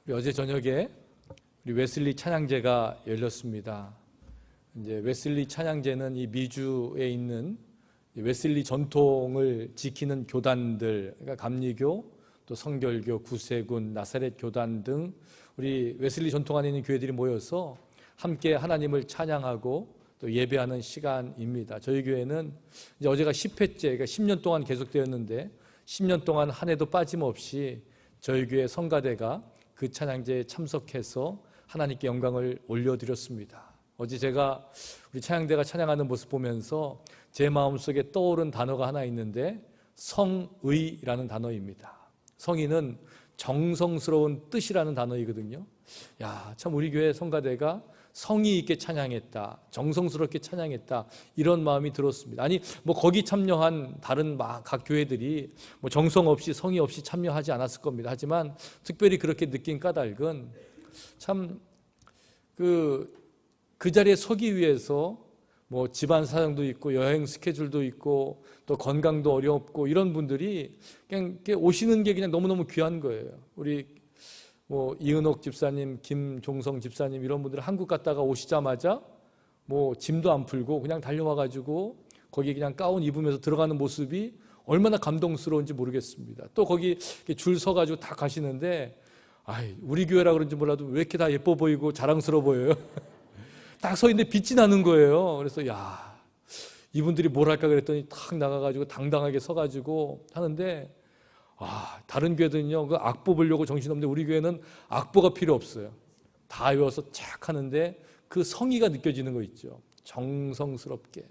어제 저녁에 우리 웨슬리 찬양제가 열렸습니다. 이제 웨슬리 찬양제는 이 미주에 있는 웨슬리 전통을 지키는 교단들, 그러니까 감리교, 또 성결교, 구세군, 나사렛 교단 등 우리 웨슬리 전통 안에 있는 교회들이 모여서 함께 하나님을 찬양하고 또 예배하는 시간입니다. 저희 교회는 이제 어제가 10회째, 그러니까 10년 동안 계속되었는데 10년 동안 한 해도 빠짐없이 저희 교회 성가대가 그 찬양제에 참석해서 하나님께 영광을 올려드렸습니다. 어제 제가 우리 찬양대가 찬양하는 모습 보면서 제 마음속에 떠오른 단어가 하나 있는데 성의라는 단어입니다. 성의는 정성스러운 뜻이라는 단어이거든요. 야, 참 우리 교회 성가대가 성의 있게 찬양했다, 정성스럽게 찬양했다, 이런 마음이 들었습니다. 아니 뭐 거기 참여한 다른 각 교회들이 뭐 정성 없이 성의 없이 참여하지 않았을 겁니다. 하지만 특별히 그렇게 느낀 까닭은 참 그 자리에 서기 위해서 뭐 집안 사정도 있고 여행 스케줄도 있고 또 건강도 어렵고 이런 분들이 그냥 오시는 게 그냥 너무너무 귀한 거예요. 우리 뭐 이은옥 집사님, 김종성 집사님 이런 분들 한국 갔다가 오시자마자 뭐 짐도 안 풀고 그냥 달려와가지고 거기 그냥 가운 입으면서 들어가는 모습이 얼마나 감동스러운지 모르겠습니다. 또 거기 줄 서가지고 다 가시는데 우리 교회라 그런지 몰라도 왜 이렇게 다 예뻐 보이고 자랑스러워 보여요. 딱 서 있는데 빛이 나는 거예요. 그래서 야, 이분들이 뭘 할까 그랬더니 탁 나가가지고 당당하게 서가지고 하는데 다른 교회들은요, 그 악 뽑으려고 정신없는데 우리 교회는 악보가 필요 없어요. 다 외워서 착 하는데 그 성의가 느껴지는 거 있죠. 정성스럽게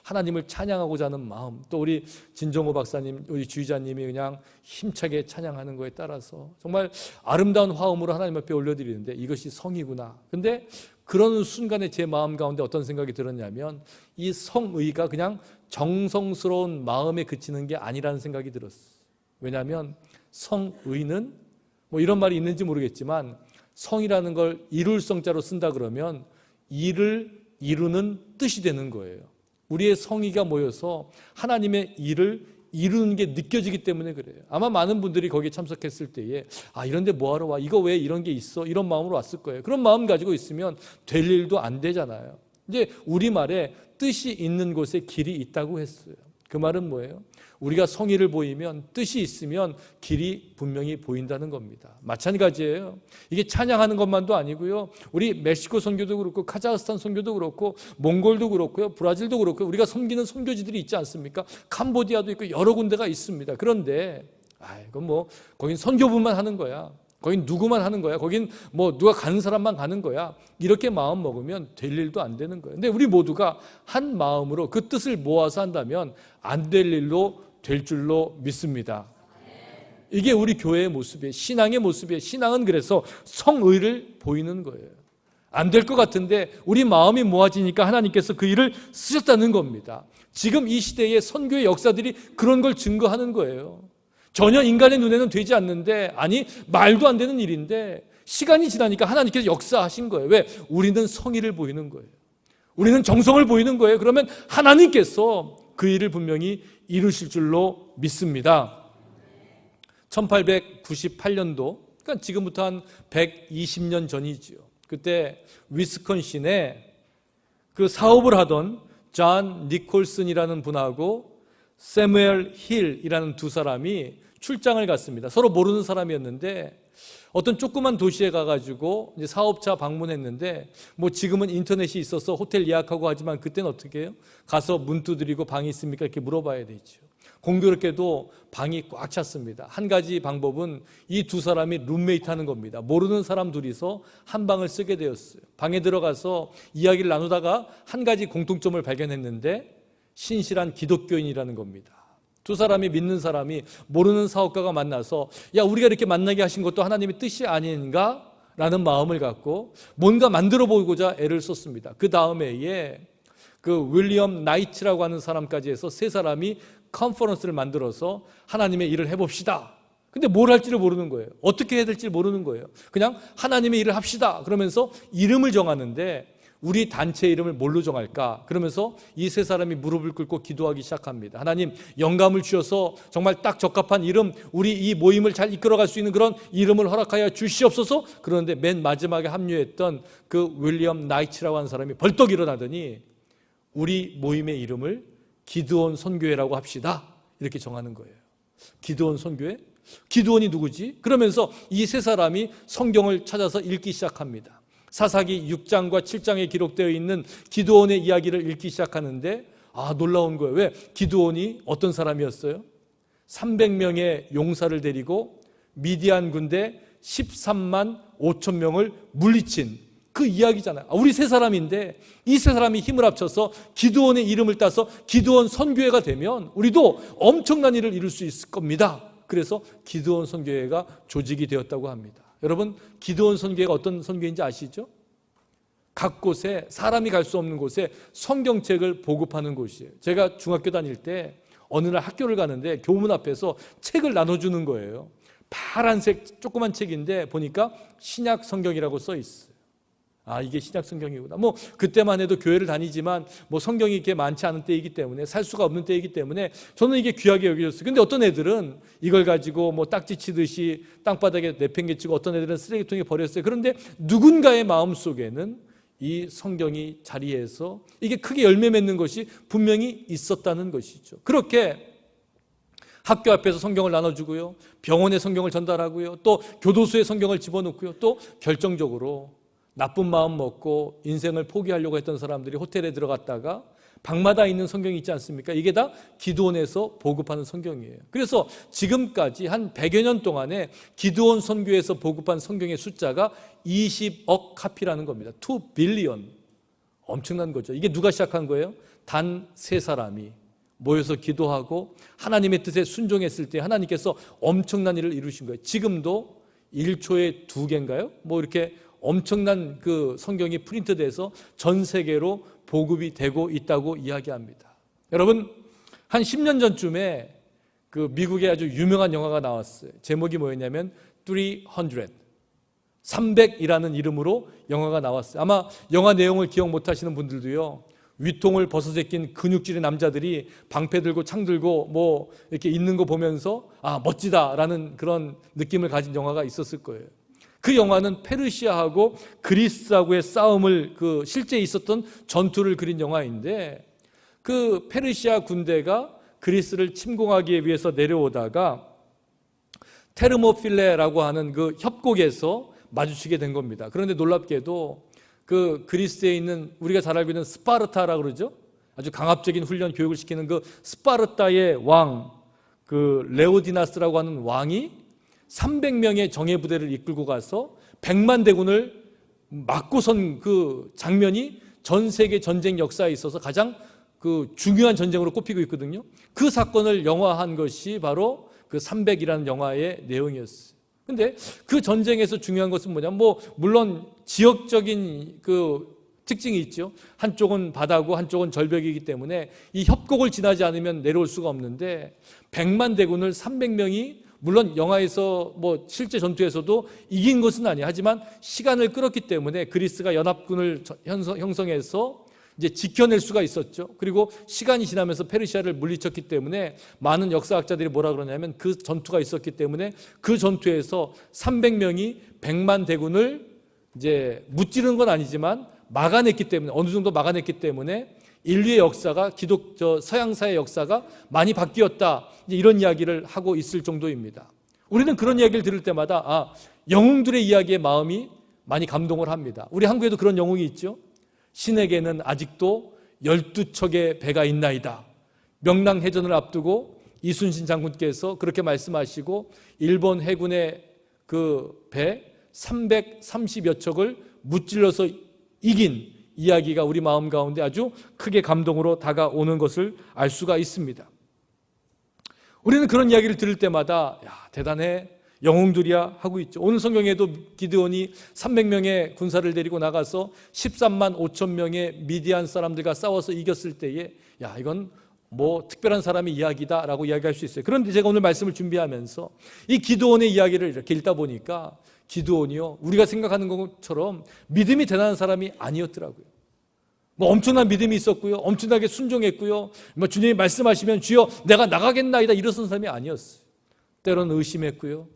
하나님을 찬양하고자 하는 마음, 또 우리 진정호 박사님, 우리 주의자님이 그냥 힘차게 찬양하는 거에 따라서 정말 아름다운 화음으로 하나님 앞에 올려드리는데 이것이 성의구나. 근데 그런 순간에 제 마음 가운데 어떤 생각이 들었냐면 이 성의가 그냥 정성스러운 마음에 그치는 게 아니라는 생각이 들었어요. 왜냐하면 성의는 뭐 이런 말이 있는지 모르겠지만 성이라는 걸 이룰 성자로 쓴다 그러면 일을 이루는 뜻이 되는 거예요. 우리의 성의가 모여서 하나님의 일을 이루는 게 느껴지기 때문에 그래요. 아마 많은 분들이 거기에 참석했을 때에 이런데 뭐하러 와? 이거 왜 이런 게 있어? 이런 마음으로 왔을 거예요. 그런 마음 가지고 있으면 될 일도 안 되잖아요. 이제 우리말에 뜻이 있는 곳에 길이 있다고 했어요. 그 말은 뭐예요? 우리가 성의를 보이면 뜻이 있으면 길이 분명히 보인다는 겁니다. 마찬가지예요. 이게 찬양하는 것만도 아니고요. 우리 멕시코 선교도 그렇고 카자흐스탄 선교도 그렇고 몽골도 그렇고요. 브라질도 그렇고 우리가 섬기는 선교지들이 있지 않습니까? 캄보디아도 있고 여러 군데가 있습니다. 그런데 이건 뭐 거긴 선교부만 하는 거야. 거긴 누구만 하는 거야. 거긴 뭐 누가 가는 사람만 가는 거야. 이렇게 마음 먹으면 될 일도 안 되는 거예요. 근데 우리 모두가 한 마음으로 그 뜻을 모아서 한다면 안 될 일로 될 줄로 믿습니다. 이게 우리 교회의 모습이에요. 신앙의 모습이에요. 신앙은 그래서 성의를 보이는 거예요. 안 될 것 같은데 우리 마음이 모아지니까 하나님께서 그 일을 쓰셨다는 겁니다. 지금 이 시대의 선교의 역사들이 그런 걸 증거하는 거예요. 전혀 인간의 눈에는 되지 않는데 말도 안 되는 일인데 시간이 지나니까 하나님께서 역사하신 거예요. 왜? 우리는 성의를 보이는 거예요. 우리는 정성을 보이는 거예요. 그러면 하나님께서 그 일을 분명히 이루실 줄로 믿습니다. 1898년도, 그러니까 지금부터 한 120년 전이지요. 그때 위스콘신에 그 사업을 하던 존 니콜슨이라는 분하고 세무엘 힐이라는 두 사람이 출장을 갔습니다. 서로 모르는 사람이었는데 어떤 조그만 도시에 가가지고 이제 사업자 방문했는데 뭐 지금은 인터넷이 있어서 호텔 예약하고 하지만 그때는 어떻게 해요? 가서 문 두드리고 방이 있습니까? 이렇게 물어봐야 되죠. 공교롭게도 방이 꽉 찼습니다. 한 가지 방법은 이 두 사람이 룸메이트 하는 겁니다. 모르는 사람 둘이서 한 방을 쓰게 되었어요. 방에 들어가서 이야기를 나누다가 한 가지 공통점을 발견했는데 신실한 기독교인이라는 겁니다. 두 사람이 믿는 사람이 모르는 사업가가 만나서 우리가 이렇게 만나게 하신 것도 하나님의 뜻이 아닌가? 라는 마음을 갖고 뭔가 만들어 보고자 애를 썼습니다. 그 다음에 그 윌리엄 나이트라고 하는 사람까지 해서 세 사람이 컨퍼런스를 만들어서 하나님의 일을 해봅시다. 근데 뭘 할지를 모르는 거예요. 어떻게 해야 될지 모르는 거예요. 그냥 하나님의 일을 합시다. 그러면서 이름을 정하는데 우리 단체 이름을 뭘로 정할까? 그러면서 이 세 사람이 무릎을 꿇고 기도하기 시작합니다. 하나님, 영감을 주셔서 정말 딱 적합한 이름, 우리 이 모임을 잘 이끌어갈 수 있는 그런 이름을 허락하여 주시옵소서. 그런데 맨 마지막에 합류했던 그 윌리엄 나이츠라고 하는 사람이 벌떡 일어나더니 우리 모임의 이름을 기드온 선교회라고 합시다. 이렇게 정하는 거예요. 기드온 선교회? 기드온이 누구지? 그러면서 이 세 사람이 성경을 찾아서 읽기 시작합니다. 사사기 6장과 7장에 기록되어 있는 기드온의 이야기를 읽기 시작하는데 놀라운 거예요. 왜? 기드온이 어떤 사람이었어요? 300명의 용사를 데리고 미디안 군대 13만 5천 명을 물리친 그 이야기잖아요. 우리 세 사람인데 이 세 사람이 힘을 합쳐서 기드온의 이름을 따서 기드온 선교회가 되면 우리도 엄청난 일을 이룰 수 있을 겁니다. 그래서 기드온 선교회가 조직이 되었다고 합니다. 여러분, 기드온 선교회가 어떤 선교회인지 아시죠? 각 곳에, 사람이 갈 수 없는 곳에 성경책을 보급하는 곳이에요. 제가 중학교 다닐 때 어느 날 학교를 가는데 교문 앞에서 책을 나눠주는 거예요. 파란색 조그만 책인데 보니까 신약 성경이라고 써 있어요. 이게 신약 성경이구나. 그때만 해도 교회를 다니지만 성경이 이렇게 많지 않은 때이기 때문에, 살 수가 없는 때이기 때문에 저는 이게 귀하게 여겨졌어요. 근데 어떤 애들은 이걸 가지고 딱지 치듯이 땅바닥에 내팽개치고 어떤 애들은 쓰레기통에 버렸어요. 그런데 누군가의 마음 속에는 이 성경이 자리해서 이게 크게 열매 맺는 것이 분명히 있었다는 것이죠. 그렇게 학교 앞에서 성경을 나눠주고요, 병원에 성경을 전달하고요, 또 교도소에 성경을 집어넣고요, 또 결정적으로 나쁜 마음 먹고 인생을 포기하려고 했던 사람들이 호텔에 들어갔다가 방마다 있는 성경이 있지 않습니까? 이게 다 기드온에서 보급하는 성경이에요. 그래서 지금까지 한 100여 년 동안에 기드온 선교에서 보급한 성경의 숫자가 20억 카피라는 겁니다. 2 빌리언. 엄청난 거죠. 이게 누가 시작한 거예요? 단 세 사람이 모여서 기도하고 하나님의 뜻에 순종했을 때 하나님께서 엄청난 일을 이루신 거예요. 지금도 1초에 2개인가요? 이렇게 엄청난 그 성경이 프린트돼서 전 세계로 보급이 되고 있다고 이야기합니다. 여러분, 한 10년 전쯤에 그 미국의 아주 유명한 영화가 나왔어요. 제목이 뭐였냐면 300이라는 이름으로 영화가 나왔어요. 아마 영화 내용을 기억 못하시는 분들도요, 위통을 벗어제낀 근육질의 남자들이 방패 들고 창 들고 이렇게 있는 거 보면서 멋지다라는 그런 느낌을 가진 영화가 있었을 거예요. 그 영화는 페르시아하고 그리스하고의 싸움을, 실제 있었던 전투를 그린 영화인데, 그 페르시아 군대가 그리스를 침공하기 위해서 내려오다가 테르모필레라고 하는 그 협곡에서 마주치게 된 겁니다. 그런데 놀랍게도 그 그리스에 있는, 우리가 잘 알고 있는 스파르타라고 그러죠? 아주 강압적인 훈련 교육을 시키는 그 스파르타의 왕, 그 레오디나스라고 하는 왕이 300명의 정예부대를 이끌고 가서 100만 대군을 막고 선 그 장면이 전 세계 전쟁 역사에 있어서 가장 그 중요한 전쟁으로 꼽히고 있거든요. 그 사건을 영화한 것이 바로 그 300이라는 영화의 내용이었어요. 근데 그 전쟁에서 중요한 것은 뭐냐면, 물론 지역적인 그 특징이 있죠. 한쪽은 바다고 한쪽은 절벽이기 때문에 이 협곡을 지나지 않으면 내려올 수가 없는데, 100만 대군을 300명이 물론 영화에서 실제 전투에서도 이긴 것은 아니에요. 하지만 시간을 끌었기 때문에 그리스가 연합군을 형성해서 이제 지켜낼 수가 있었죠. 그리고 시간이 지나면서 페르시아를 물리쳤기 때문에 많은 역사학자들이 뭐라 그러냐면, 그 전투가 있었기 때문에 그 전투에서 300명이 100만 대군을 이제 무찌르는 건 아니지만 막아냈기 때문에, 어느 정도 막아냈기 때문에 인류의 역사가, 서양사의 역사가 많이 바뀌었다, 이런 이야기를 하고 있을 정도입니다. 우리는 그런 이야기를 들을 때마다 영웅들의 이야기에 마음이 많이 감동을 합니다. 우리 한국에도 그런 영웅이 있죠. 신에게는 아직도 12척의 배가 있나이다. 명랑해전을 앞두고 이순신 장군께서 그렇게 말씀하시고 일본 해군의 그 배 330여 척을 무찔러서 이긴 이야기가 우리 마음 가운데 아주 크게 감동으로 다가오는 것을 알 수가 있습니다. 우리는 그런 이야기를 들을 때마다 대단해, 영웅들이야 하고 있죠. 오늘 성경에도 기드온이 300명의 군사를 데리고 나가서 13만 5천 명의 미디안 사람들과 싸워서 이겼을 때에 이건 특별한 사람의 이야기다라고 이야기할 수 있어요. 그런데 제가 오늘 말씀을 준비하면서 이 기드온의 이야기를 이렇게 읽다 보니까 기드온이요, 우리가 생각하는 것처럼 믿음이 대단한 사람이 아니었더라고요. 뭐 엄청난 믿음이 있었고요. 엄청나게 순종했고요. 뭐 주님이 말씀하시면 주여 내가 나가겠나이다 이러던 사람이 아니었어요. 때로는 의심했고요.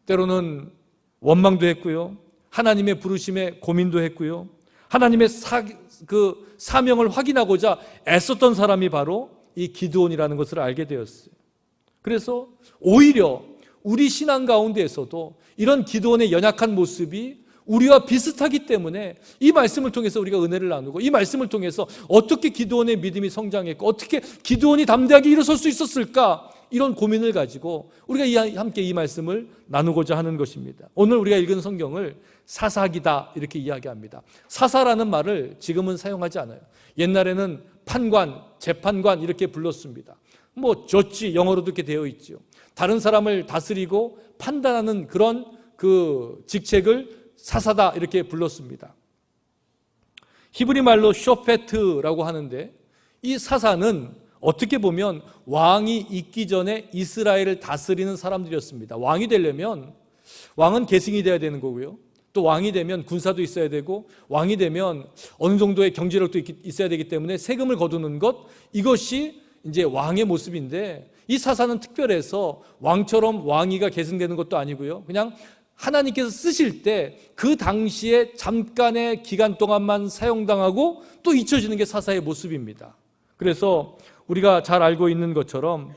때로는 원망도 했고요. 하나님의 부르심에 고민도 했고요. 하나님의 사명을 확인하고자 애썼던 사람이 바로 이 기드온이라는 것을 알게 되었어요. 그래서 오히려 우리 신앙 가운데에서도 이런 기드온의 연약한 모습이 우리와 비슷하기 때문에 이 말씀을 통해서 우리가 은혜를 나누고 이 말씀을 통해서 어떻게 기드온의 믿음이 성장했고 어떻게 기드온이 담대하게 일어설 수 있었을까 이런 고민을 가지고 우리가 함께 이 말씀을 나누고자 하는 것입니다. 오늘 우리가 읽은 성경을 사사기다 이렇게 이야기합니다. 사사라는 말을 지금은 사용하지 않아요. 옛날에는 판관, 재판관 이렇게 불렀습니다. 뭐 저지 영어로도 이렇게 되어 있죠. 다른 사람을 다스리고 판단하는 그런 그 직책을 사사다 이렇게 불렀습니다. 히브리 말로 쇼페트라고 하는데 이 사사는 어떻게 보면 왕이 있기 전에 이스라엘을 다스리는 사람들이었습니다. 왕이 되려면 왕은 계승이 돼야 되는 거고요. 또 왕이 되면 군사도 있어야 되고 왕이 되면 어느 정도의 경제력도 있어야 되기 때문에 세금을 거두는 것 이것이 이제 왕의 모습인데 이 사사는 특별해서 왕처럼 왕위가 계승되는 것도 아니고요. 그냥 하나님께서 쓰실 때 그 당시에 잠깐의 기간 동안만 사용당하고 또 잊혀지는 게 사사의 모습입니다. 그래서 우리가 잘 알고 있는 것처럼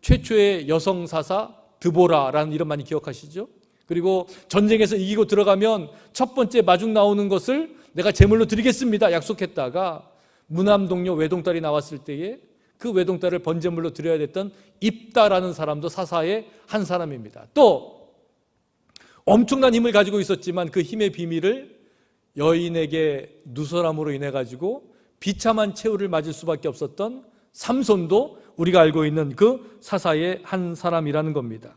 최초의 여성 사사 드보라라는 이름 많이 기억하시죠? 그리고 전쟁에서 이기고 들어가면 첫 번째 마중 나오는 것을 내가 제물로 드리겠습니다 약속했다가 무남동료 외동딸이 나왔을 때에 그 외동딸을 번제물로 드려야 됐던 입다라는 사람도 사사의 한 사람입니다. 또 엄청난 힘을 가지고 있었지만 그 힘의 비밀을 여인에게 누설함으로 인해 가지고 비참한 최후를 맞을 수밖에 없었던 삼손도 우리가 알고 있는 그 사사의 한 사람이라는 겁니다.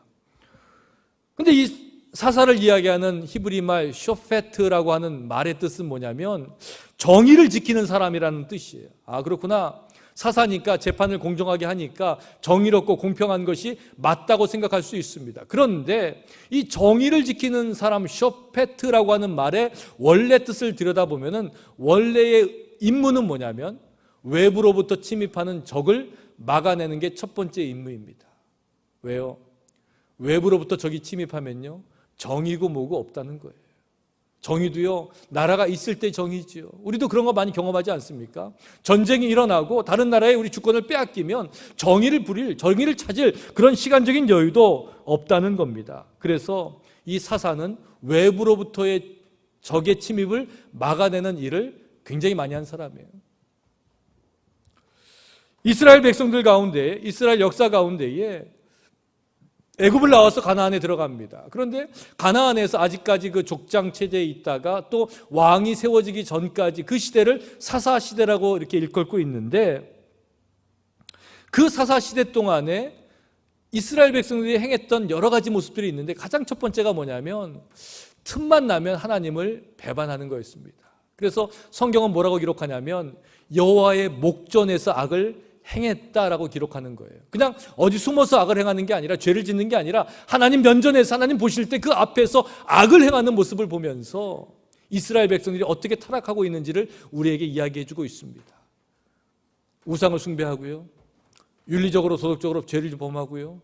근데 이 사사를 이야기하는 히브리 말 쇼페트라고 하는 말의 뜻은 뭐냐면 정의를 지키는 사람이라는 뜻이에요. 아 그렇구나. 사사니까 재판을 공정하게 하니까 정의롭고 공평한 것이 맞다고 생각할 수 있습니다. 그런데 이 정의를 지키는 사람 쇼페트라고 하는 말의 원래 뜻을 들여다보면 원래의 임무는 뭐냐면 외부로부터 침입하는 적을 막아내는 게 첫 번째 임무입니다. 왜요? 외부로부터 적이 침입하면요 정의고 뭐고 없다는 거예요. 정의도요 나라가 있을 때 정의지요. 우리도 그런 거 많이 경험하지 않습니까? 전쟁이 일어나고 다른 나라에 우리 주권을 빼앗기면 정의를 찾을 그런 시간적인 여유도 없다는 겁니다. 그래서 이 사사는 외부로부터의 적의 침입을 막아내는 일을 굉장히 많이 한 사람이에요. 이스라엘 백성들 가운데 이스라엘 역사 가운데에 애굽을 나와서 가나안에 들어갑니다. 그런데 가나안에서 아직까지 그 족장 체제에 있다가 또 왕이 세워지기 전까지 그 시대를 사사 시대라고 이렇게 일컬고 있는데 그 사사 시대 동안에 이스라엘 백성들이 행했던 여러 가지 모습들이 있는데 가장 첫 번째가 뭐냐면 틈만 나면 하나님을 배반하는 거였습니다. 그래서 성경은 뭐라고 기록하냐면 여호와의 목전에서 악을 행했다라고 기록하는 거예요. 그냥 어디 숨어서 악을 행하는 게 아니라 죄를 짓는 게 아니라 하나님 면전에서 하나님 보실 때 그 앞에서 악을 행하는 모습을 보면서 이스라엘 백성들이 어떻게 타락하고 있는지를 우리에게 이야기해 주고 있습니다. 우상을 숭배하고요. 윤리적으로 도덕적으로 죄를 범하고요.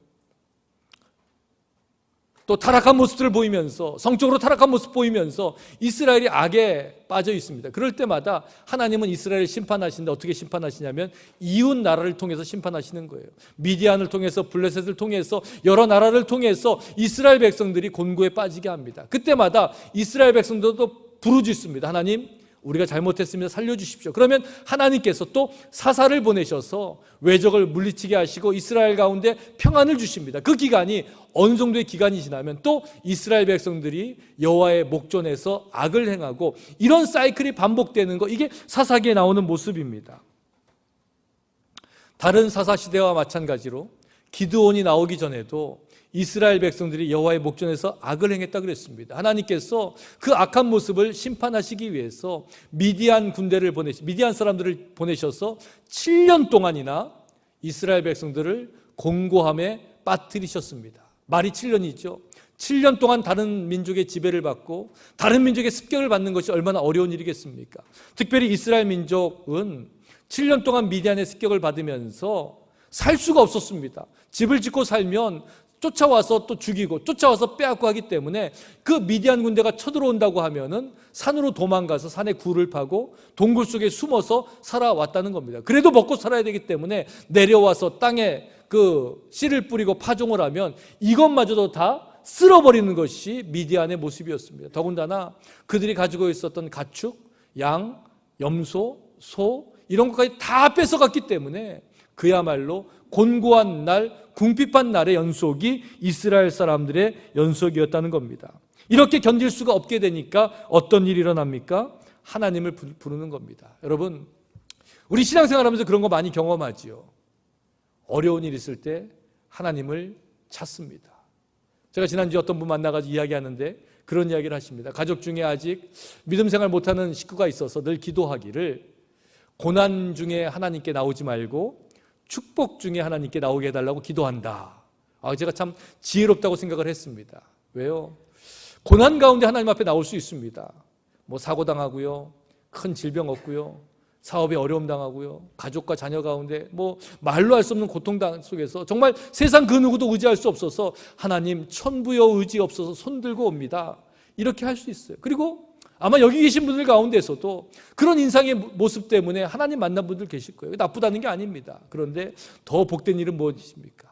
또 타락한 모습들을 보이면서 성적으로 타락한 모습 보이면서 이스라엘이 악에 빠져 있습니다. 그럴 때마다 하나님은 이스라엘을 심판하시는데 어떻게 심판하시냐면 이웃 나라를 통해서 심판하시는 거예요. 미디안을 통해서 블레셋을 통해서 여러 나라를 통해서 이스라엘 백성들이 곤고에 빠지게 합니다. 그때마다 이스라엘 백성들도 부르짖습니다. 하나님 우리가 잘못했습니다. 살려주십시오. 그러면 하나님께서 또 사사를 보내셔서 외적을 물리치게 하시고 이스라엘 가운데 평안을 주십니다. 그 기간이 어느 정도의 기간이 지나면 또 이스라엘 백성들이 여호와의 목전에서 악을 행하고 이런 사이클이 반복되는 거 이게 사사기에 나오는 모습입니다. 다른 사사 시대와 마찬가지로 기드온이 나오기 전에도 이스라엘 백성들이 여호와의 목전에서 악을 행했다 그랬습니다. 하나님께서 그 악한 모습을 심판하시기 위해서 미디안 사람들을 보내셔서 7년 동안이나 이스라엘 백성들을 공고함에 빠뜨리셨습니다. 말이 7년이죠. 7년 동안 다른 민족의 지배를 받고 다른 민족의 습격을 받는 것이 얼마나 어려운 일이겠습니까? 특별히 이스라엘 민족은 7년 동안 미디안의 습격을 받으면서 살 수가 없었습니다. 집을 짓고 살면 쫓아와서 또 죽이고 쫓아와서 빼앗고 하기 때문에 그 미디안 군대가 쳐들어온다고 하면은 산으로 도망가서 산에 굴을 파고 동굴 속에 숨어서 살아왔다는 겁니다. 그래도 먹고 살아야 되기 때문에 내려와서 땅에 그 씨를 뿌리고 파종을 하면 이것마저도 다 쓸어버리는 것이 미디안의 모습이었습니다. 더군다나 그들이 가지고 있었던 가축, 양, 염소, 소 이런 것까지 다 뺏어갔기 때문에 그야말로 곤고한 날, 궁핍한 날의 연속이 이스라엘 사람들의 연속이었다는 겁니다. 이렇게 견딜 수가 없게 되니까 어떤 일이 일어납니까? 하나님을 부르는 겁니다. 여러분, 우리 신앙생활하면서 그런 거 많이 경험하지요. 어려운 일 있을 때 하나님을 찾습니다. 제가 지난주에 어떤 분 만나가지고 이야기하는데 그런 이야기를 하십니다. 가족 중에 아직 믿음 생활 못하는 식구가 있어서 늘 기도하기를 고난 중에 하나님께 나오지 말고 축복 중에 하나님께 나오게 해달라고 기도한다. 제가 참 지혜롭다고 생각을 했습니다. 왜요? 고난 가운데 하나님 앞에 나올 수 있습니다. 뭐 사고 당하고요, 큰 질병 없고요, 사업에 어려움 당하고요, 가족과 자녀 가운데 뭐 말로 할 수 없는 고통 속에서 정말 세상 그 누구도 의지할 수 없어서 하나님 천부여 의지 없어서 손 들고 옵니다. 이렇게 할 수 있어요. 그리고 아마 여기 계신 분들 가운데서도 그런 인상의 모습 때문에 하나님 만난 분들 계실 거예요. 나쁘다는 게 아닙니다. 그런데 더 복된 일은 무엇이십니까?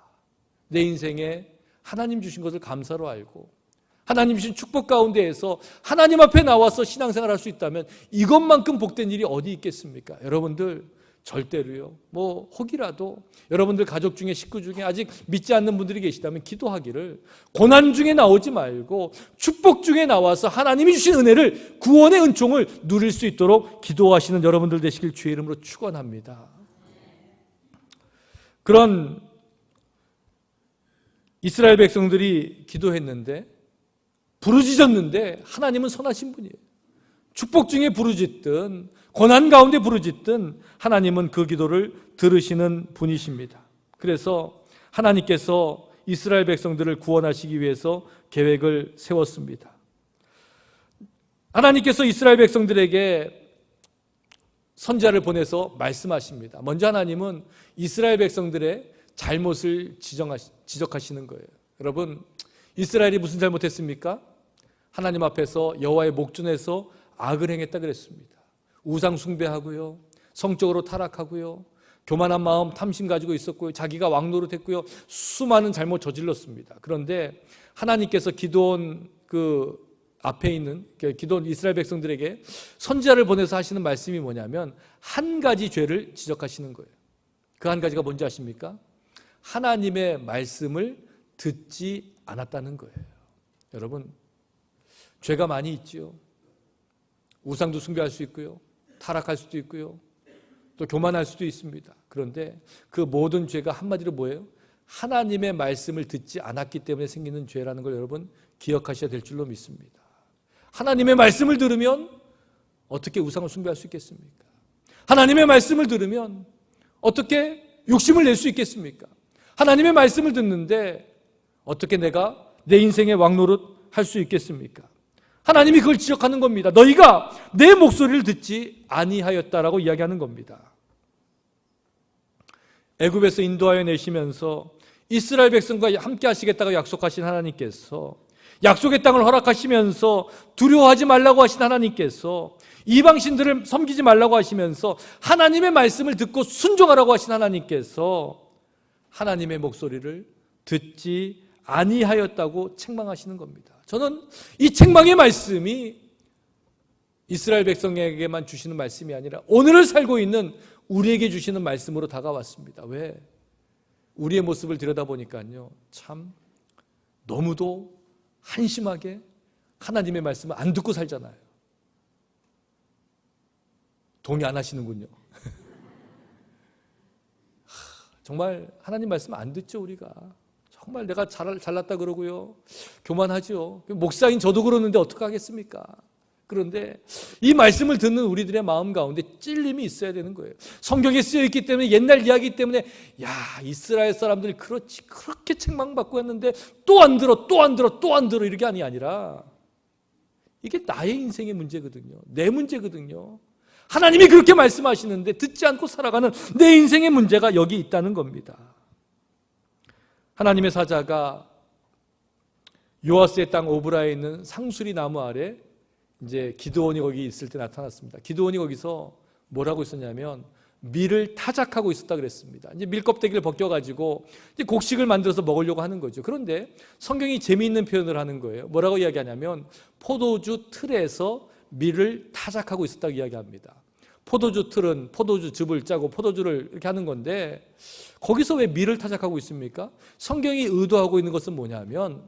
내 인생에 하나님 주신 것을 감사로 알고 하나님 주신 축복 가운데에서 하나님 앞에 나와서 신앙생활 할 수 있다면 이것만큼 복된 일이 어디 있겠습니까? 여러분들 절대로요. 뭐 혹이라도 여러분들 가족 중에 식구 중에 아직 믿지 않는 분들이 계시다면 기도하기를 고난 중에 나오지 말고 축복 중에 나와서 하나님이 주신 은혜를 구원의 은총을 누릴 수 있도록 기도하시는 여러분들 되시길 주의 이름으로 축원합니다. 그런 이스라엘 백성들이 기도했는데 부르짖었는데 하나님은 선하신 분이에요. 축복 중에 부르짖든 고난 가운데 부르짖든 하나님은 그 기도를 들으시는 분이십니다. 그래서 하나님께서 이스라엘 백성들을 구원하시기 위해서 계획을 세웠습니다. 하나님께서 이스라엘 백성들에게 선지자를 보내서 말씀하십니다. 먼저 하나님은 이스라엘 백성들의 잘못을 지적하시는 거예요. 여러분, 이스라엘이 무슨 잘못했습니까? 하나님 앞에서 여호와의 목전에서 악을 행했다 그랬습니다. 우상 숭배하고요, 성적으로 타락하고요, 교만한 마음, 탐심 가지고 있었고요, 자기가 왕노릇했고요, 수많은 잘못 저질렀습니다. 그런데 하나님께서 기드온 그 앞에 있는 기드온 이스라엘 백성들에게 선지자를 보내서 하시는 말씀이 뭐냐면 한 가지 죄를 지적하시는 거예요. 그 한 가지가 뭔지 아십니까? 하나님의 말씀을 듣지 않았다는 거예요. 여러분, 죄가 많이 있지요. 우상도 숭배할 수 있고요, 타락할 수도 있고요, 또 교만할 수도 있습니다. 그런데 그 모든 죄가 한마디로 뭐예요? 하나님의 말씀을 듣지 않았기 때문에 생기는 죄라는 걸 여러분 기억하셔야 될 줄로 믿습니다. 하나님의 말씀을 들으면 어떻게 우상을 숭배할 수 있겠습니까? 하나님의 말씀을 들으면 어떻게 욕심을 낼 수 있겠습니까? 하나님의 말씀을 듣는데 어떻게 내가 내 인생의 왕노릇 할 수 있겠습니까? 하나님이 그걸 지적하는 겁니다. 너희가 내 목소리를 듣지 아니하였다라고 이야기하는 겁니다. 애굽에서 인도하여 내시면서 이스라엘 백성과 함께 하시겠다고 약속하신 하나님께서, 약속의 땅을 허락하시면서 두려워하지 말라고 하신 하나님께서, 이방신들을 섬기지 말라고 하시면서 하나님의 말씀을 듣고 순종하라고 하신 하나님께서 하나님의 목소리를 듣지 아니하였다고 책망하시는 겁니다. 저는 이 책망의 말씀이 이스라엘 백성에게만 주시는 말씀이 아니라 오늘을 살고 있는 우리에게 주시는 말씀으로 다가왔습니다. 왜? 우리의 모습을 들여다보니까요, 참 너무도 한심하게 하나님의 말씀을 안 듣고 살잖아요. 동의 안 하시는군요. 정말 하나님 말씀 안 듣죠, 우리가. 정말 내가 잘났다 그러고요, 교만하죠. 목사인 저도 그러는데 어떡하겠습니까? 그런데 이 말씀을 듣는 우리들의 마음 가운데 찔림이 있어야 되는 거예요. 성경에 쓰여 있기 때문에, 옛날 이야기 때문에, 야, 이스라엘 사람들이 그렇게 책망받고 했는데 또 안 들어, 또 안 들어, 또 안 들어, 이렇게 아니라 이게 나의 인생의 문제거든요. 내 문제거든요. 하나님이 그렇게 말씀하시는데 듣지 않고 살아가는 내 인생의 문제가 여기 있다는 겁니다. 하나님의 사자가 요아스의 땅 오브라에 있는 상수리 나무 아래 이제 기드온이 거기 있을 때 나타났습니다. 기드온이 거기서 뭐라고 있었냐면 밀을 타작하고 있었다 그랬습니다. 이제 밀 껍데기를 벗겨가지고 이제 곡식을 만들어서 먹으려고 하는 거죠. 그런데 성경이 재미있는 표현을 하는 거예요. 뭐라고 이야기하냐면 포도주 틀에서 밀을 타작하고 있었다고 이야기합니다. 포도주 틀은 포도주즙을 짜고 포도주를 이렇게 하는 건데 거기서 왜 밀을 타작하고 있습니까? 성경이 의도하고 있는 것은 뭐냐면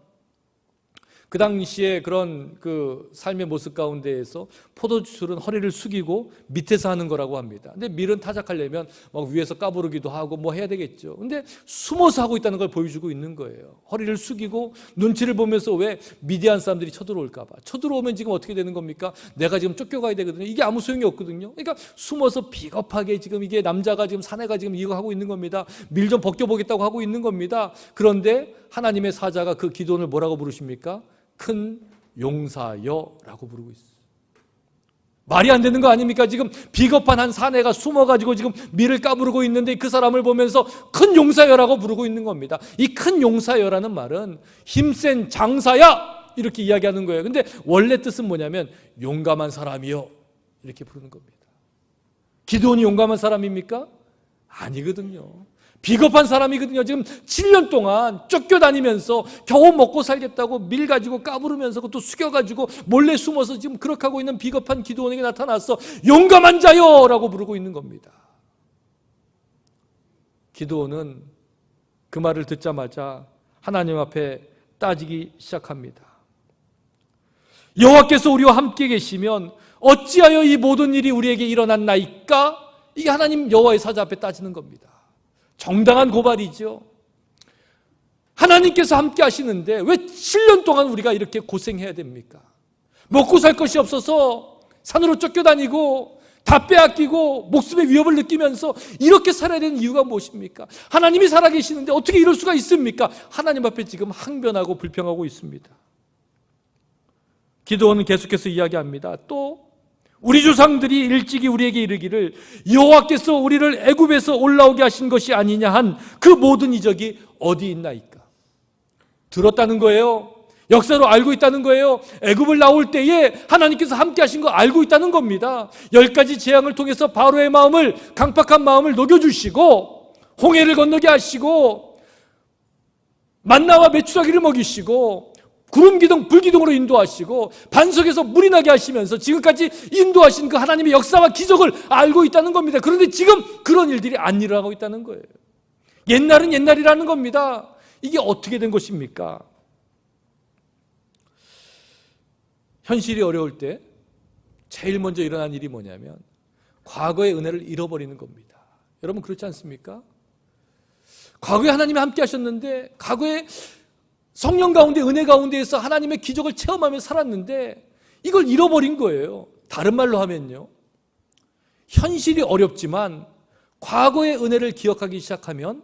그 당시에 그런 그 삶의 모습 가운데에서 포도주술은 허리를 숙이고 밑에서 하는 거라고 합니다. 근데 밀은 타작하려면 막 위에서 까부르기도 하고 뭐 해야 되겠죠. 근데 숨어서 하고 있다는 걸 보여주고 있는 거예요. 허리를 숙이고 눈치를 보면서, 왜 미디안 사람들이 쳐들어올까 봐. 쳐들어오면 지금 어떻게 되는 겁니까? 내가 지금 쫓겨가야 되거든요. 이게 아무 소용이 없거든요. 그러니까 숨어서 비겁하게 지금 이게 남자가 지금 사내가 지금 이거 하고 있는 겁니다. 밀 좀 벗겨보겠다고 하고 있는 겁니다. 그런데 하나님의 사자가 그 기도원을 뭐라고 부르십니까? 큰 용사여라고 부르고 있어요. 말이 안 되는 거 아닙니까? 지금 비겁한 한 사내가 숨어가지고 지금 밀을 까부르고 있는데 그 사람을 보면서 큰 용사여라고 부르고 있는 겁니다. 이 큰 용사여라는 말은 힘센 장사야 이렇게 이야기하는 거예요. 근데 원래 뜻은 뭐냐면 용감한 사람이요 이렇게 부르는 겁니다. 기드온이 용감한 사람입니까? 아니거든요. 비겁한 사람이거든요. 지금 7년 동안 쫓겨다니면서 겨우 먹고 살겠다고 밀 가지고 까부르면서 그것도 숙여가지고 몰래 숨어서 지금 그렇게 하고 있는 비겁한 기드온에게 나타나서 용감한 자요 라고 부르고 있는 겁니다. 기드온은 그 말을 듣자마자 하나님 앞에 따지기 시작합니다. 여호와께서 우리와 함께 계시면 어찌하여 이 모든 일이 우리에게 일어났나이까? 이게 하나님 여호와의 사자 앞에 따지는 겁니다. 정당한 고발이죠. 하나님께서 함께 하시는데 왜 7년 동안 우리가 이렇게 고생해야 됩니까? 먹고 살 것이 없어서 산으로 쫓겨다니고 다 빼앗기고 목숨의 위협을 느끼면서 이렇게 살아야 되는 이유가 무엇입니까? 하나님이 살아계시는데 어떻게 이럴 수가 있습니까? 하나님 앞에 지금 항변하고 불평하고 있습니다. 기드온은 계속해서 이야기합니다. 또 우리 조상들이 일찍이 우리에게 이르기를 여호와께서 우리를 애굽에서 올라오게 하신 것이 아니냐 한 그 모든 이적이 어디 있나이까? 들었다는 거예요. 역사로 알고 있다는 거예요. 애굽을 나올 때에 하나님께서 함께 하신 거 알고 있다는 겁니다. 10가지 재앙을 통해서 바로의 마음을, 강팍한 마음을 녹여주시고 홍해를 건너게 하시고 만나와 메추라기를 먹이시고 구름기둥, 불기둥으로 인도하시고 반석에서 물이 나게 하시면서 지금까지 인도하신 그 하나님의 역사와 기적을 알고 있다는 겁니다. 그런데 지금 그런 일들이 안 일어나고 있다는 거예요. 옛날은 옛날이라는 겁니다. 이게 어떻게 된 것입니까? 현실이 어려울 때 제일 먼저 일어난 일이 뭐냐면 과거의 은혜를 잃어버리는 겁니다. 여러분 그렇지 않습니까? 과거에 하나님이 함께 하셨는데, 과거에 성령 가운데, 은혜 가운데에서 하나님의 기적을 체험하며 살았는데 이걸 잃어버린 거예요. 다른 말로 하면요, 현실이 어렵지만 과거의 은혜를 기억하기 시작하면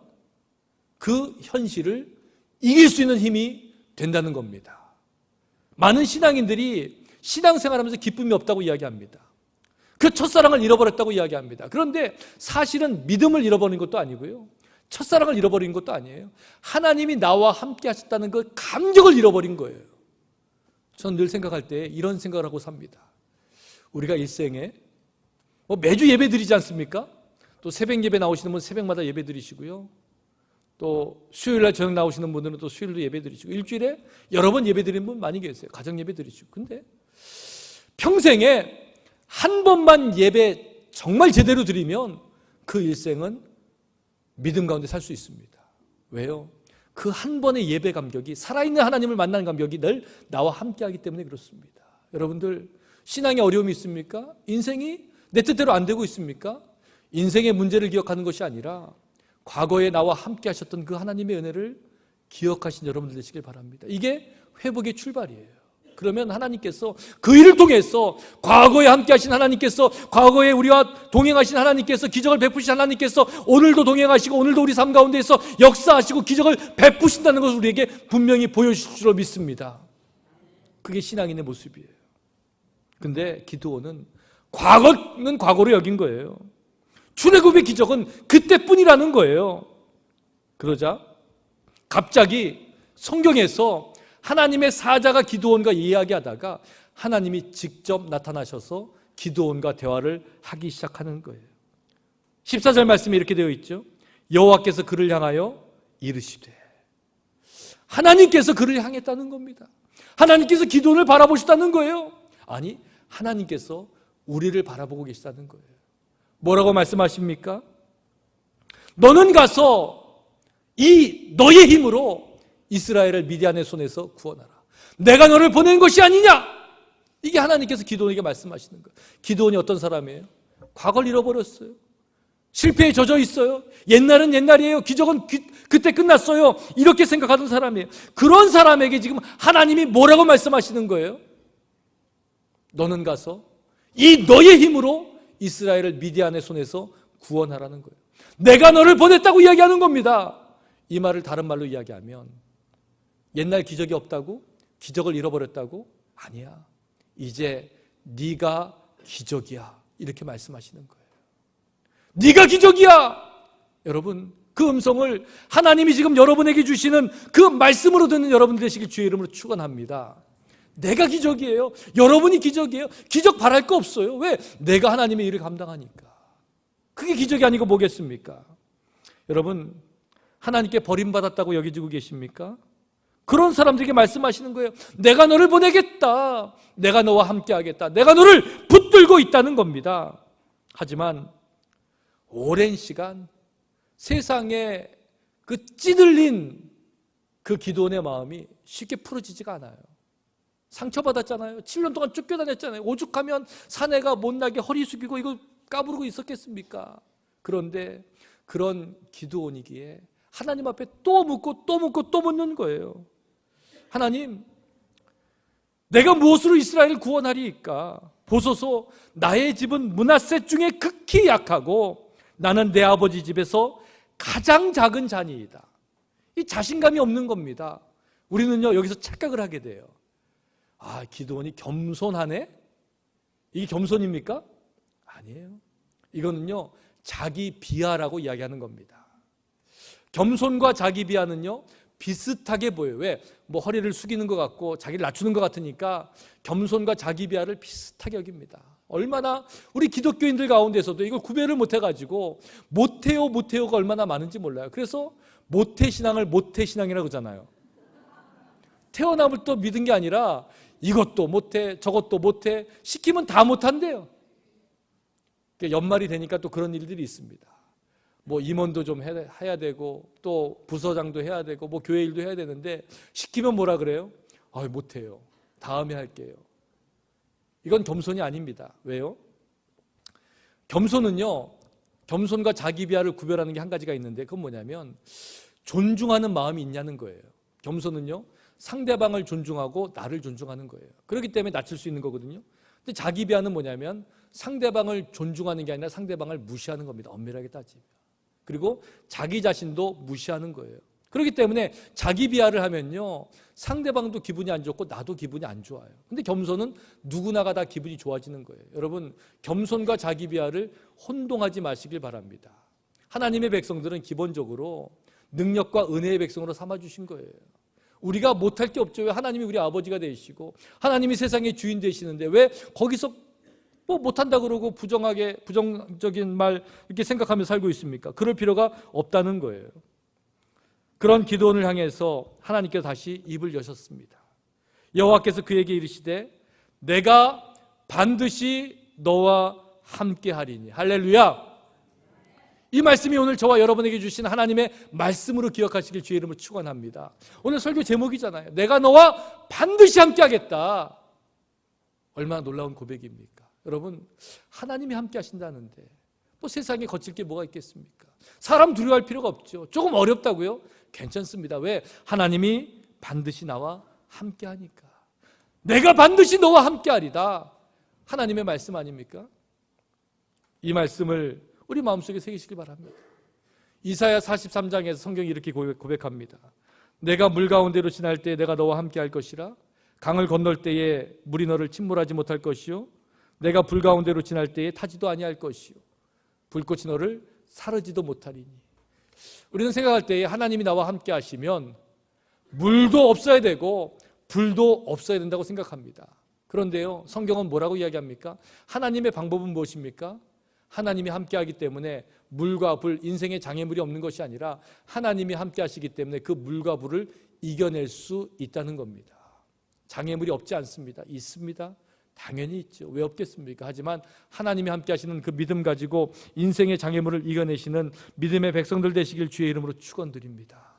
그 현실을 이길 수 있는 힘이 된다는 겁니다. 많은 신앙인들이 신앙생활하면서 기쁨이 없다고 이야기합니다. 그 첫사랑을 잃어버렸다고 이야기합니다. 그런데 사실은 믿음을 잃어버린 것도 아니고요, 첫사랑을 잃어버린 것도 아니에요. 하나님이 나와 함께 하셨다는 그 감격을 잃어버린 거예요. 저는 늘 생각할 때 이런 생각을 하고 삽니다. 우리가 일생에 매주 예배 드리지 않습니까? 또 새벽 예배 나오시는 분은 새벽마다 예배 드리시고요, 또 수요일날 저녁 나오시는 분들은 또 수요일도 예배 드리시고, 일주일에 여러 번 예배 드리는 분 많이 계세요. 가정 예배 드리시고. 근데 평생에 한 번만 예배 정말 제대로 드리면 그 일생은 믿음 가운데 살 수 있습니다. 왜요? 그 한 번의 예배 감격이, 살아있는 하나님을 만나는 감격이 늘 나와 함께하기 때문에 그렇습니다. 여러분들 신앙에 어려움이 있습니까? 인생이 내 뜻대로 안 되고 있습니까? 인생의 문제를 기억하는 것이 아니라 과거에 나와 함께 하셨던 그 하나님의 은혜를 기억하신 여러분들 되시길 바랍니다. 이게 회복의 출발이에요. 그러면 하나님께서 그 일을 통해서 과거에 함께 하신 하나님께서, 과거에 우리와 동행하신 하나님께서, 기적을 베푸신 하나님께서 오늘도 동행하시고 오늘도 우리 삶 가운데에서 역사하시고 기적을 베푸신다는 것을 우리에게 분명히 보여주실 줄로 믿습니다. 그게 신앙인의 모습이에요. 근데 기드온은 과거는 과거로 여긴 거예요. 출애굽의 기적은 그때뿐이라는 거예요. 그러자 갑자기 성경에서 하나님의 사자가 기드온과 이야기하다가 하나님이 직접 나타나셔서 기드온과 대화를 하기 시작하는 거예요. 14절 말씀에 이렇게 되어 있죠. 여호와께서 그를 향하여 이르시되, 하나님께서 그를 향했다는 겁니다. 하나님께서 기드온을 바라보셨다는 거예요. 아니, 하나님께서 우리를 바라보고 계시다는 거예요. 뭐라고 말씀하십니까? 너는 가서 이 너의 힘으로 이스라엘을 미디안의 손에서 구원하라. 내가 너를 보낸 것이 아니냐? 이게 하나님께서 기드온에게 말씀하시는 거예요. 기드온이 어떤 사람이에요? 과거를 잃어버렸어요. 실패에 젖어 있어요. 옛날은 옛날이에요. 기적은 그때 끝났어요. 이렇게 생각하던 사람이에요. 그런 사람에게 지금 하나님이 뭐라고 말씀하시는 거예요? 너는 가서 이 너의 힘으로 이스라엘을 미디안의 손에서 구원하라는 거예요. 내가 너를 보냈다고 이야기하는 겁니다. 이 말을 다른 말로 이야기하면 옛날 기적이 없다고? 기적을 잃어버렸다고? 아니야. 이제 네가 기적이야. 이렇게 말씀하시는 거예요. 네가 기적이야. 여러분, 그 음성을 하나님이 지금 여러분에게 주시는 그 말씀으로 듣는 여러분 되시길 주의 이름으로 축원합니다. 내가 기적이에요. 여러분이 기적이에요. 기적 바랄 거 없어요. 왜? 내가 하나님의 일을 감당하니까. 그게 기적이 아니고 뭐겠습니까? 여러분, 하나님께 버림받았다고 여기지고 계십니까? 그런 사람들에게 말씀하시는 거예요. 내가 너를 보내겠다. 내가 너와 함께 하겠다. 내가 너를 붙들고 있다는 겁니다. 하지만 오랜 시간 세상에 그 찌들린 그 기드온의 마음이 쉽게 풀어지지가 않아요. 상처받았잖아요. 7년 동안 쫓겨다녔잖아요. 오죽하면 사내가 못나게 허리 숙이고 이거 까부르고 있었겠습니까? 그런데 그런 기드온이기에 하나님 앞에 또 묻고 또 묻고 또 묻는 거예요. 하나님, 내가 무엇으로 이스라엘을 구원하리이까? 보소서, 나의 집은 므낫세 중에 극히 약하고 나는 내 아버지 집에서 가장 작은 자니이다. 이 자신감이 없는 겁니다. 우리는요, 여기서 착각을 하게 돼요. 아, 기드온이 겸손하네? 이게 겸손입니까? 아니에요. 이거는요, 자기 비하라고 이야기하는 겁니다. 겸손과 자기 비하는요, 비슷하게 보여요. 왜? 뭐 허리를 숙이는 것 같고 자기를 낮추는 것 같으니까 겸손과 자기 비하를 비슷하게 여깁니다. 얼마나 우리 기독교인들 가운데서도 이걸 구별을 못해가지고 못해요가 얼마나 많은지 몰라요. 그래서 모태신앙을 모태신앙이라고 그러잖아요. 태어남을 또 믿은 게 아니라 이것도 못해 저것도 못해 시키면 다 못한대요. 연말이 되니까 또 그런 일들이 있습니다. 뭐 임원도 좀 해야 되고 또 부서장도 해야 되고 뭐 교회 일도 해야 되는데 시키면 뭐라 그래요? 못해요. 다음에 할게요. 이건 겸손이 아닙니다. 왜요? 겸손은요, 겸손과 자기 비하를 구별하는 게 한 가지가 있는데 그건 뭐냐면 존중하는 마음이 있냐는 거예요. 겸손은요, 상대방을 존중하고 나를 존중하는 거예요. 그렇기 때문에 낮출 수 있는 거거든요. 근데 자기 비하는 뭐냐면 상대방을 존중하는 게 아니라 상대방을 무시하는 겁니다. 엄밀하게 따지면. 그리고 자기 자신도 무시하는 거예요. 그렇기 때문에 자기 비하를 하면요, 상대방도 기분이 안 좋고 나도 기분이 안 좋아요. 근데 겸손은 누구나가 다 기분이 좋아지는 거예요. 여러분, 겸손과 자기 비하를 혼동하지 마시길 바랍니다. 하나님의 백성들은 기본적으로 능력과 은혜의 백성으로 삼아주신 거예요. 우리가 못할 게 없죠. 왜? 하나님이 우리 아버지가 되시고 하나님이 세상의 주인 되시는데 왜 거기서 뭐 못한다 그러고 부정적인 말 이렇게 생각하며 살고 있습니까? 그럴 필요가 없다는 거예요. 그런 기드온을 향해서 하나님께서 다시 입을 여셨습니다. 여호와께서 그에게 이르시되 내가 반드시 너와 함께 하리니. 할렐루야. 이 말씀이 오늘 저와 여러분에게 주신 하나님의 말씀으로 기억하시길 주의 이름으로 축원합니다. 오늘 설교 제목이잖아요. 내가 너와 반드시 함께 하겠다. 얼마나 놀라운 고백입니까? 여러분, 하나님이 함께 하신다는데 뭐 세상에 거칠 게 뭐가 있겠습니까? 사람 두려워할 필요가 없죠. 조금 어렵다고요? 괜찮습니다. 왜? 하나님이 반드시 나와 함께 하니까. 내가 반드시 너와 함께하리다. 하나님의 말씀 아닙니까? 이 말씀을 우리 마음속에 새기시기 바랍니다. 이사야 43장에서 성경이 이렇게 고백합니다. 내가 물 가운데로 지날 때 내가 너와 함께할 것이라. 강을 건널 때에 물이 너를 침몰하지 못할 것이요 내가 불 가운데로 지날 때에 타지도 아니할 것이요 불꽃이 너를 사르지도 못하리니. 우리는 생각할 때에 하나님이 나와 함께 하시면 물도 없어야 되고 불도 없어야 된다고 생각합니다. 그런데요, 성경은 뭐라고 이야기합니까? 하나님의 방법은 무엇입니까? 하나님이 함께 하기 때문에 물과 불, 인생에 장애물이 없는 것이 아니라 하나님이 함께 하시기 때문에 그 물과 불을 이겨낼 수 있다는 겁니다. 장애물이 없지 않습니다. 있습니다. 당연히 있죠. 왜 없겠습니까? 하지만 하나님이 함께 하시는 그 믿음 가지고 인생의 장애물을 이겨내시는 믿음의 백성들 되시길 주의 이름으로 축원드립니다.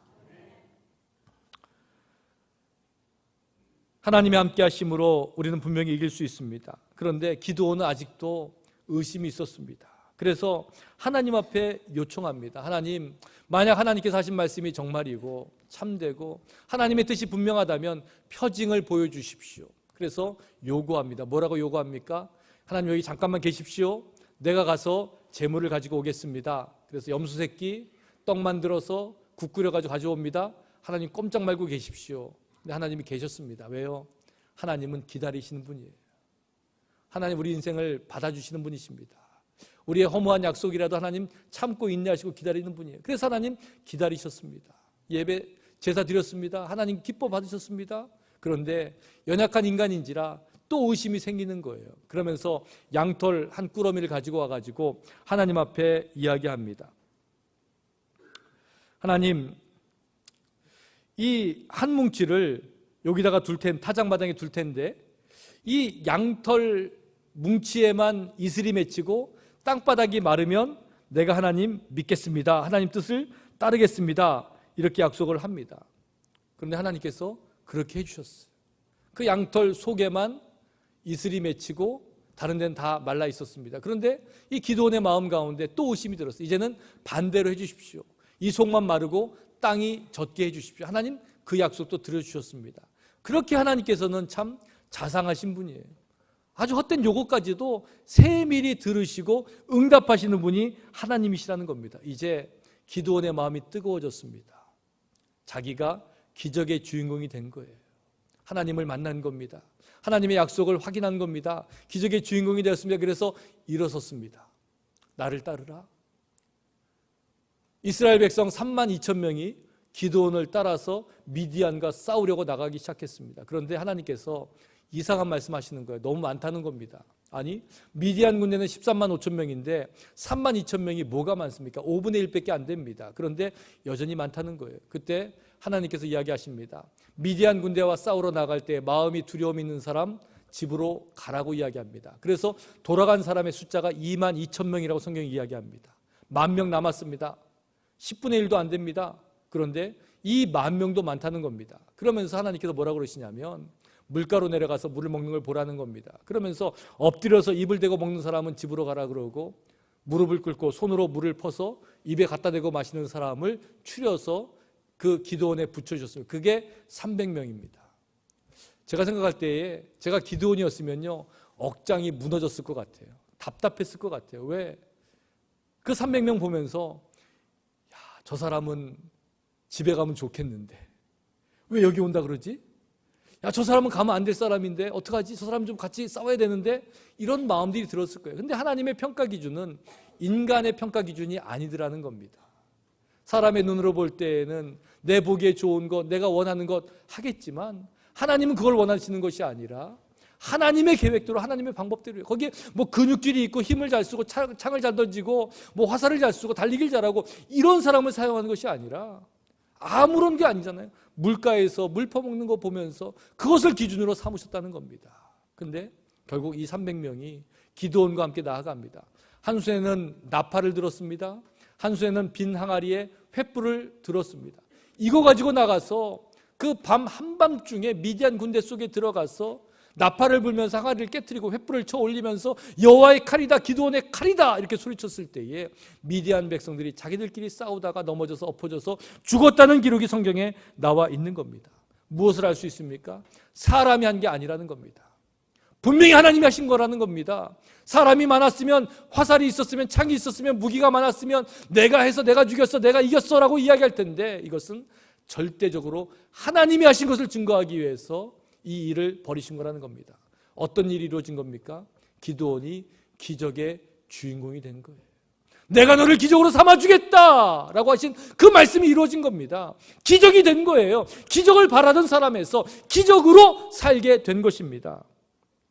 하나님이 함께 하심으로 우리는 분명히 이길 수 있습니다. 그런데 기드온은 아직도 의심이 있었습니다. 그래서 하나님 앞에 요청합니다. 하나님, 만약 하나님께서 하신 말씀이 정말이고 참되고 하나님의 뜻이 분명하다면 표징을 보여주십시오. 그래서 요구합니다. 뭐라고 요구합니까? 하나님 여기 잠깐만 계십시오. 내가 가서 재물을 가지고 오겠습니다. 그래서 염소 새끼, 떡 만들어서 국 끓여가지고 가져옵니다. 하나님 꼼짝 말고 계십시오. 근데 하나님이 계셨습니다. 왜요? 하나님은 기다리시는 분이에요. 하나님 우리 인생을 받아주시는 분이십니다. 우리의 허무한 약속이라도 하나님 참고 인내하시고 기다리는 분이에요. 그래서 하나님 기다리셨습니다. 예배 제사 드렸습니다. 하나님 기뻐 받으셨습니다. 그런데 연약한 인간인지라 또 의심이 생기는 거예요. 그러면서 양털 한 꾸러미를 가지고 와가지고 하나님 앞에 이야기합니다. 하나님, 이 한 뭉치를 여기다가 타작마당에 둘 텐데 이 양털 뭉치에만 이슬이 맺히고 땅바닥이 마르면 내가 하나님 믿겠습니다. 하나님 뜻을 따르겠습니다. 이렇게 약속을 합니다. 그런데 하나님께서 그렇게 해주셨어요. 그 양털 속에만 이슬이 맺히고 다른 데는 다 말라 있었습니다. 그런데 이 기드온의 마음 가운데 또 의심이 들었어요. 이제는 반대로 해주십시오. 이 속만 마르고 땅이 젖게 해주십시오. 하나님 그 약속도 들어주셨습니다. 그렇게 하나님께서는 참 자상하신 분이에요. 아주 헛된 요구까지도 세밀히 들으시고 응답하시는 분이 하나님이시라는 겁니다. 이제 기드온의 마음이 뜨거워졌습니다. 자기가 기적의 주인공이 된 거예요. 하나님을 만난 겁니다. 하나님의 약속을 확인한 겁니다. 기적의 주인공이 되었습니다. 그래서 일어섰습니다. 나를 따르라. 이스라엘 백성 32,000명이 기드온을 따라서 미디안과 싸우려고 나가기 시작했습니다. 그런데 하나님께서 이상한 말씀하시는 거예요. 너무 많다는 겁니다. 아니, 미디안 군대는 13만 5천 명인데 3만 2천 명이 뭐가 많습니까? 5분의 1밖에 안 됩니다. 그런데 여전히 많다는 거예요. 그때 하나님께서 이야기하십니다. 미디안 군대와 싸우러 나갈 때 마음이 두려움 있는 사람 집으로 가라고 이야기합니다. 그래서 돌아간 사람의 숫자가 2만 2천 명이라고 성경이 이야기합니다. 10,000명 남았습니다. 10분의 1도 안 됩니다. 그런데 이 10,000명도 많다는 겁니다. 그러면서 하나님께서 뭐라고 그러시냐면 물가로 내려가서 물을 먹는 걸 보라는 겁니다. 그러면서 엎드려서 입을 대고 먹는 사람은 집으로 가라 그러고 무릎을 꿇고 손으로 물을 퍼서 입에 갖다 대고 마시는 사람을 추려서 그 기드온에 붙여주셨습니다. 그게 300명입니다. 제가 생각할 때에 제가 기드온이었으면요 억장이 무너졌을 것 같아요. 답답했을 것 같아요. 왜? 그 300명 보면서 야, 저 사람은 집에 가면 좋겠는데 왜 여기 온다 그러지? 야, 저 사람은 가면 안 될 사람인데 어떡하지? 저 사람 좀 같이 싸워야 되는데 이런 마음들이 들었을 거예요. 근데 하나님의 평가 기준은 인간의 평가 기준이 아니더라는 겁니다. 사람의 눈으로 볼 때에는 내 보기에 좋은 것, 내가 원하는 것 하겠지만 하나님은 그걸 원하시는 것이 아니라 하나님의 계획대로 하나님의 방법대로예요. 거기에 뭐 근육질이 있고 힘을 잘 쓰고 창을 잘 던지고 뭐 화살을 잘 쓰고 달리기를 잘하고 이런 사람을 사용하는 것이 아니라 아무런 게 아니잖아요. 물가에서 물 퍼먹는 거 보면서 그것을 기준으로 삼으셨다는 겁니다. 근데 결국 이 300명이 기드온과 함께 나아갑니다. 한 손에는 나팔을 들었습니다. 한 손에는 빈 항아리에 횃불을 들었습니다. 이거 가지고 나가서 그 밤 한밤중에 미디안 군대 속에 들어가서 나팔을 불면서 항아리를 깨뜨리고 횃불을 쳐 올리면서 여호와의 칼이다, 기드온의 칼이다 이렇게 소리쳤을 때에 미디안 백성들이 자기들끼리 싸우다가 넘어져서 엎어져서 죽었다는 기록이 성경에 나와 있는 겁니다. 무엇을 알 수 있습니까? 사람이 한 게 아니라는 겁니다. 분명히 하나님이 하신 거라는 겁니다. 사람이 많았으면, 화살이 있었으면, 창이 있었으면, 무기가 많았으면 내가 해서 내가 죽였어, 내가 이겼어 라고 이야기할 텐데, 이것은 절대적으로 하나님이 하신 것을 증거하기 위해서 이 일을 벌이신 거라는 겁니다. 어떤 일이 이루어진 겁니까? 기드온이 기적의 주인공이 된 거예요. 내가 너를 기적으로 삼아주겠다 라고 하신 그 말씀이 이루어진 겁니다. 기적이 된 거예요. 기적을 바라던 사람에서 기적으로 살게 된 것입니다.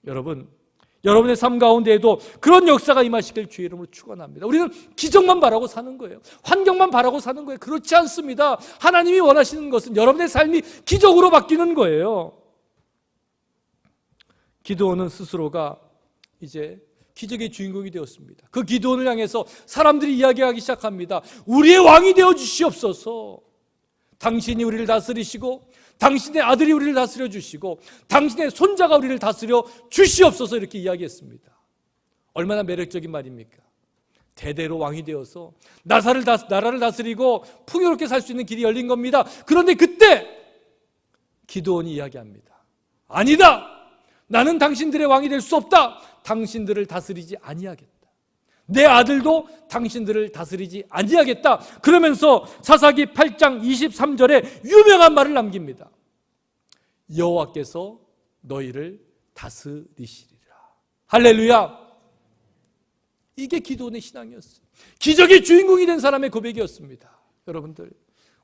여러분, 여러분의 삶 가운데에도 그런 역사가 임하시길 주의 이름으로 축원합니다. 우리는 기적만 바라고 사는 거예요. 환경만 바라고 사는 거예요. 그렇지 않습니다. 하나님이 원하시는 것은 여러분의 삶이 기적으로 바뀌는 거예요. 기드온은 스스로가 이제 기적의 주인공이 되었습니다. 그 기드온을 향해서 사람들이 이야기하기 시작합니다. 우리의 왕이 되어 주시옵소서. 당신이 우리를 다스리시고 당신의 아들이 우리를 다스려 주시고 당신의 손자가 우리를 다스려 주시옵소서, 이렇게 이야기했습니다. 얼마나 매력적인 말입니까? 대대로 왕이 되어서 나라를 다스리고 풍요롭게 살 수 있는 길이 열린 겁니다. 그런데 그때 기드온이 이야기합니다. 아니다! 나는 당신들의 왕이 될 수 없다. 당신들을 다스리지 아니하겠다. 내 아들도 당신들을 다스리지 아니하겠다. 그러면서 사사기 8장 23절에 유명한 말을 남깁니다. 여호와께서 너희를 다스리시리라. 할렐루야. 이게 기드온의 신앙이었어요. 기적의 주인공이 된 사람의 고백이었습니다. 여러분들,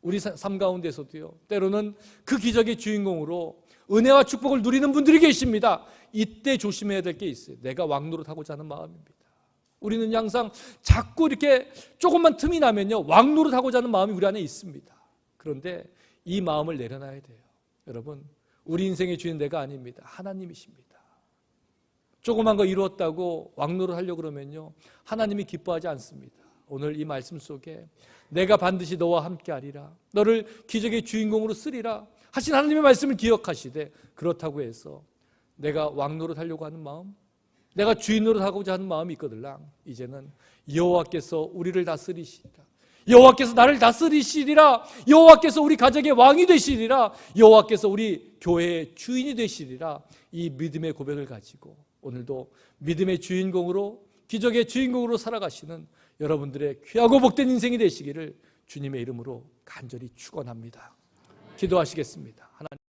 우리 삶 가운데서도요, 때로는 그 기적의 주인공으로 은혜와 축복을 누리는 분들이 계십니다. 이때 조심해야 될 게 있어요. 내가 왕노릇하고자 하는 마음입니다. 우리는 항상 자꾸 이렇게 조금만 틈이 나면요, 왕노릇하고자 하는 마음이 우리 안에 있습니다. 그런데 이 마음을 내려놔야 돼요. 여러분, 우리 인생의 주인 내가 아닙니다. 하나님이십니다. 조그만 거 이루었다고 왕노릇 하려고 그러면요, 하나님이 기뻐하지 않습니다. 오늘 이 말씀 속에 내가 반드시 너와 함께 하리라, 너를 기적의 주인공으로 쓰리라 하신 하나님의 말씀을 기억하시되, 그렇다고 해서 내가 왕노릇 하려고 하는 마음, 내가 주인 노릇하고자 하는 마음이 있거들랑, 이제는 여호와께서 우리를 다스리시리라, 여호와께서 나를 다스리시리라, 여호와께서 우리 가정의 왕이 되시리라, 여호와께서 우리 교회의 주인이 되시리라, 이 믿음의 고백을 가지고 오늘도 믿음의 주인공으로, 기적의 주인공으로 살아가시는 여러분들의 귀하고 복된 인생이 되시기를 주님의 이름으로 간절히 축원합니다. 기도하시겠습니다. 하나님.